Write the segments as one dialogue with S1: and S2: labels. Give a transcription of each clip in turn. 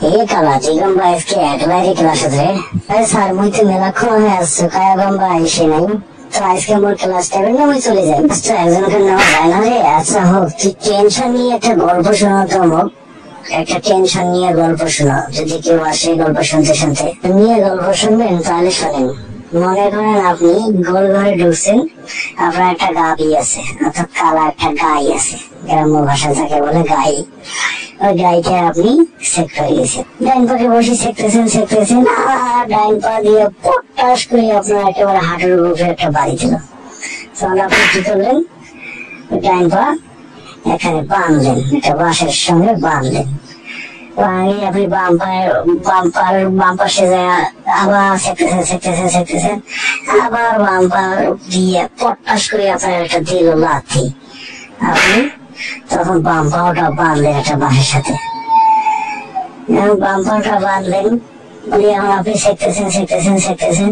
S1: ए काला जिगम्बा इसके एडवाइरी क्लास रे ए सर मुई तो मेलाক্ষণ হয়ে আসছে কায়া গম্বা এসে নাই তো আজকে মোর ক্লাস টেবিল না মুই চলে যাই তো একজনকে নেওয়া যায় না রে আচ্ছা হোক তুই টেনশন নিয়ে একটা গল্প শোনা তো মোক একটা টেনশন নিয়ে গল্প শোনা যদি কেউ আসে গল্প শুনতে শুনতে নিয়ে গল্প শুনবেন তাহলে শোনেন মনে করেন আপনি গোল ঘরে ঢুকছেন আপনার একটা গাবি আছে অর্থাৎ কালা একটা গাই আছে গ্রাম্য ভাষা যাকে বলে গাই ওই গাইটা আপনি চেক করে গেছেন ডাইন পাকে বসে চেকতেছেন আর ডাইন পা দিয়ে পটাশ করে আপনার একেবারে হাঁটুর উপরে একটা বাড়ি দিল তখন আপনি কি করলেন ডাইন পা এখানে বাঁধলেন একটা বাঁশের সঙ্গে বাঁধলেন আপনি বাম পাশে যায় আবার চেকতেছেন আবার বাম পা দিয়ে পটাশ করে আপনার একটা দিল লাথি আপনি তখন বাম পাওটা বাঁধলেন একটা বাঁশের সাথে বাম পাওটা বাঁধলেন বলি এখন আপনি চেকতেছেন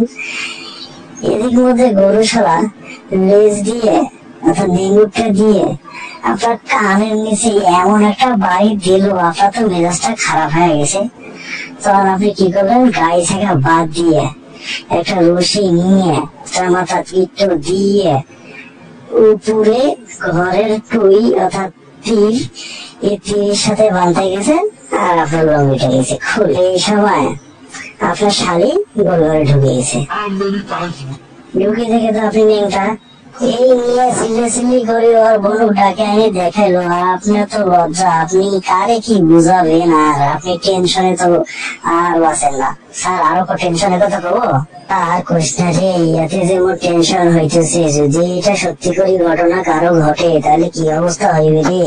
S1: এদিক মধ্যে গরুশালা লেজ দিয়ে অর্থাৎ নেগুরটা দিয়ে আপনার কানের নিচে এমন একটা বাড়ি দিল আপনার তো মেজাজটা খারাপ হয়ে গেছে তখন আপনি কি করলেন গাড়ি থেকে বাদ দিয়ে একটা রশি নিয়ে তার মাথা পিঠটা দিয়ে উপরে ঘরের টুই অর্থাৎ তীর এই তীরের সাথে বাঁধতে গেছেন আর আপনার লঙ্গিটা গেছে খুলে এই সময় আপনার শাড়ি গোল ঘরে ঢুকে গেছে ঢুকে থেকে তো আপনি নেংটা এই নিয়ে চিল্লি করে ওর বলুক ডাকে এনে দেখাইলো আর আপনার তো লজ্জা আপনি কারে কি বুঝাবেন আর আপনি টেনশনে তো আর বাঁচেন না স্যার আরো টেনশনের কথা কবো আর করিস না রে ইয়াতে যে মোর টেনশন হইতেছে যদি এটা সত্যি করে ঘটনা কারো ঘটে তাহলে কি অবস্থা হইবে রে